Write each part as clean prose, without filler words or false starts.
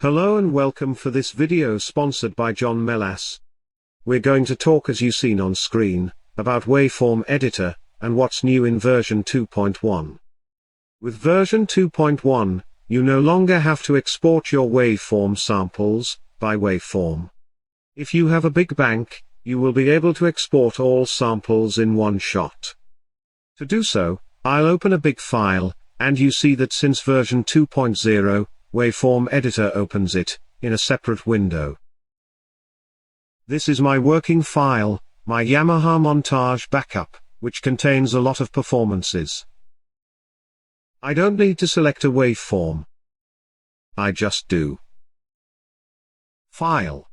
Hello and welcome for this video sponsored by John Melas. We're going to talk, as you've seen on screen, about Waveform Editor, and what's new in version 2.1. With version 2.1, you no longer have to export your waveform samples by Waveform. If you have a big bank, you will be able to export all samples in one shot. To do so, I'll open a big file, and you see that since version 2.0, Waveform Editor opens it in a separate window. This is my working file, my Yamaha Montage backup, which contains a lot of performances. I don't need to select a waveform. I just do. File.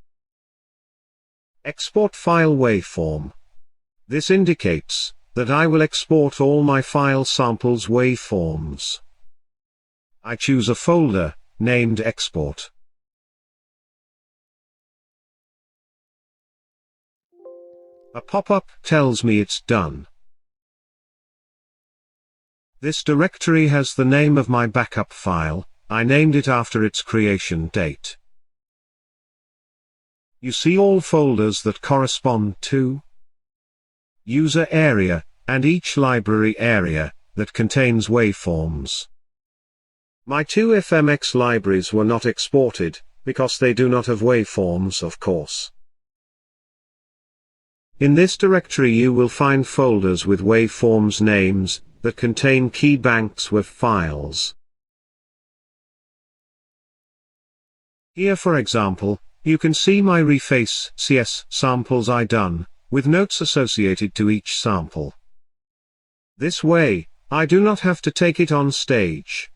Export file waveform. This indicates that I will export all my file samples waveforms. I choose a folder named Export. A pop-up tells me it's done. This directory has the name of my backup file. I named it after its creation date. You see all folders that correspond to user area, and each library area that contains waveforms. My two FMX libraries were not exported, because they do not have waveforms, of course. In this directory you will find folders with waveforms names, that contain Keybanks with files. Here, for example, you can see my reface CS samples I done, with notes associated to each sample. This way, I do not have to take it on stage.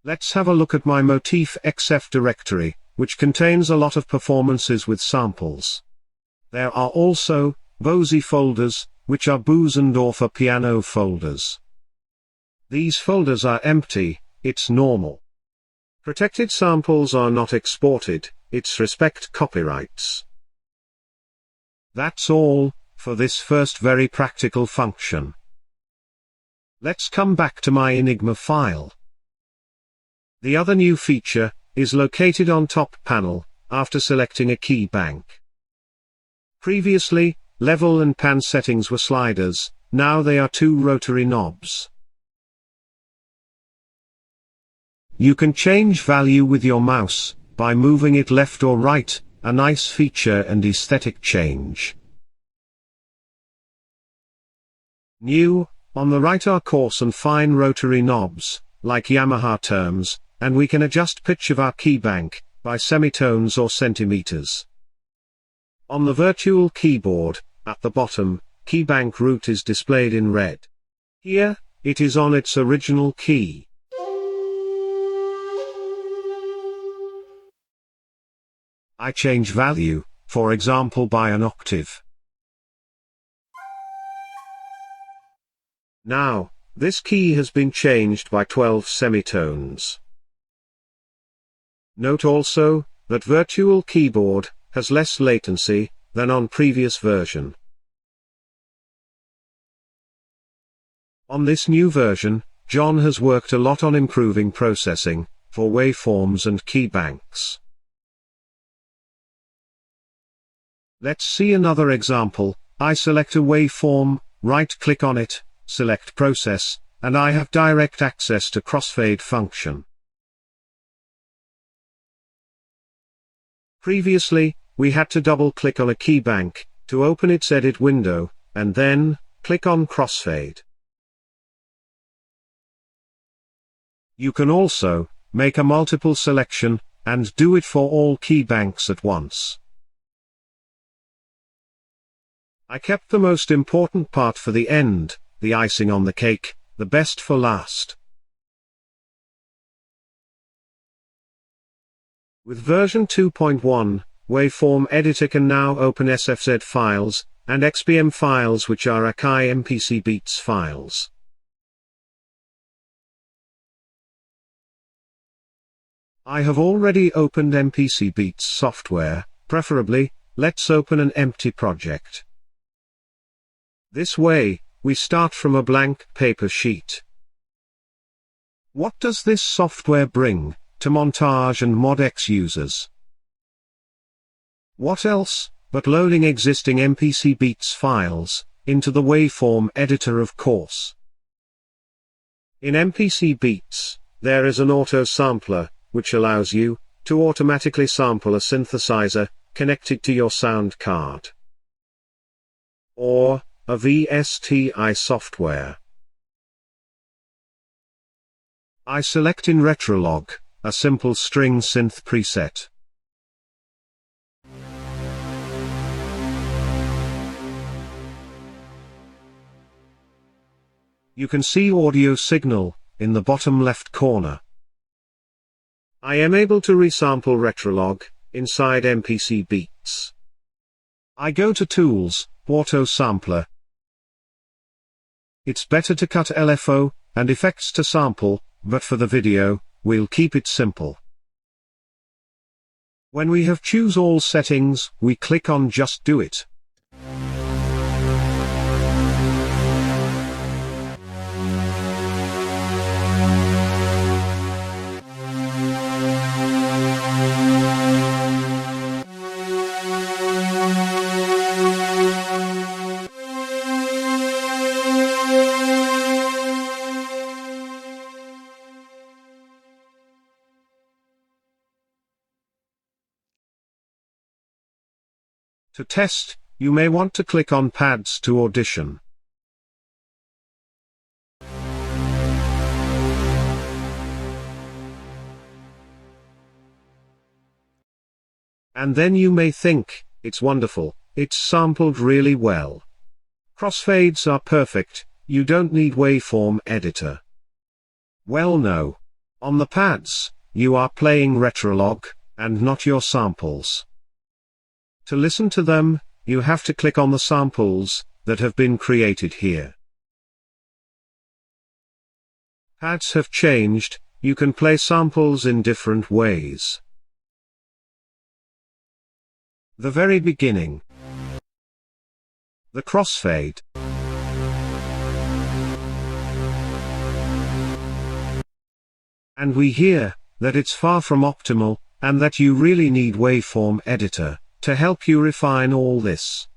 Let's have a look at my Motif XF directory, which contains a lot of performances with samples. There are also Bose folders, which are Bösendorfer for piano folders. These folders are empty, it's normal. Protected samples are not exported, it's respect copyrights. That's all for this first very practical function. Let's come back to my Enigma file. The other new feature is located on top panel, after selecting a keybank. Previously, level and pan settings were sliders, now they are two rotary knobs. You can change value with your mouse, by moving it left or right, a nice feature and aesthetic change. New, on the right are coarse and fine rotary knobs, like Yamaha terms, and we can adjust pitch of our keybank, by semitones or centimeters. On the virtual keyboard, at the bottom, keybank root is displayed in red. Here, it is on its original key. I change value, for example by an octave. Now, this key has been changed by 12 semitones. Note also, that virtual keyboard has less latency than on previous version. On this new version, John has worked a lot on improving processing for waveforms and keybanks. Let's see another example. I select a waveform, right-click on it, select Process, and I have direct access to Crossfade function. Previously, we had to double-click on a keybank to open its edit window, and then click on Crossfade. You can also make a multiple selection and do it for all keybanks at once. I kept the most important part for the end, the icing on the cake, the best for last. With version 2.1, Waveform Editor can now open SFZ files, and XPM files which are AKAI MPC Beats files. I have already opened MPC Beats software, preferably, let's open an empty project. This way, we start from a blank paper sheet. What does this software bring to Montage and MODX users? What else but loading existing MPC Beats files into the waveform editor, of course. In MPC Beats, there is an auto sampler, which allows you to automatically sample a synthesizer connected to your sound card, or a VSTI software. I select in Retrolog a simple string synth preset. You can see audio signal in the bottom left corner. I am able to resample Retrolog inside MPC Beats. I go to Tools, Auto Sampler. It's better to cut LFO and effects to sample, but for the video, we'll keep it simple. When we have choose all settings, we click on Just Do It. To test, you may want to click on Pads to audition. And then you may think, it's wonderful, it's sampled really well. Crossfades are perfect, you don't need waveform editor. Well, no. On the pads, you are playing Retrolog, and not your samples. To listen to them, you have to click on the samples that have been created here. Pads have changed, you can play samples in different ways. The very beginning. The crossfade. And we hear that it's far from optimal, and that you really need waveform editor to help you refine all this.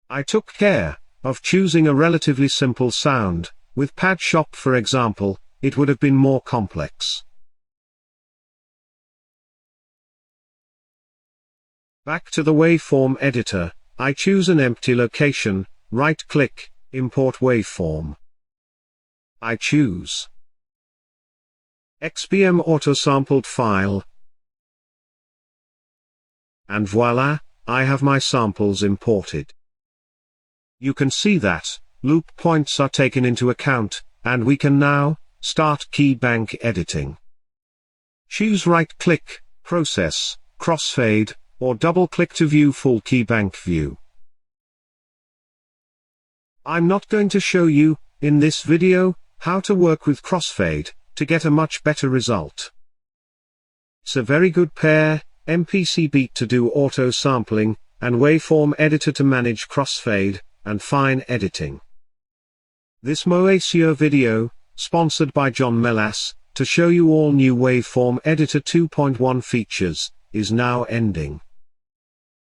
I took care of choosing a relatively simple sound. With Pad Shop, for example, it would have been more complex. Back to the waveform editor, I choose an empty location, right-click, Import Waveform. I choose XPM auto-sampled file, and voila, I have my samples imported. You can see that loop points are taken into account, and we can now start Keybank editing. Choose right-click, Process, Crossfade, or double-click to view full Keybank view. I'm not going to show you, in this video, how to work with Crossfade to get a much better result. It's a very good pair, MPC Beat to do auto sampling, and waveform editor to manage crossfade and fine editing. This Moessieux video, sponsored by John Melas, to show you all new Waveform Editor 2.1 features, is now ending.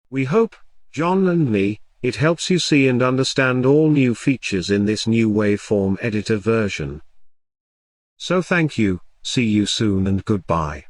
We hope, John and me, it helps you see and understand all new features in this new Waveform Editor version. So thank you, see you soon and goodbye.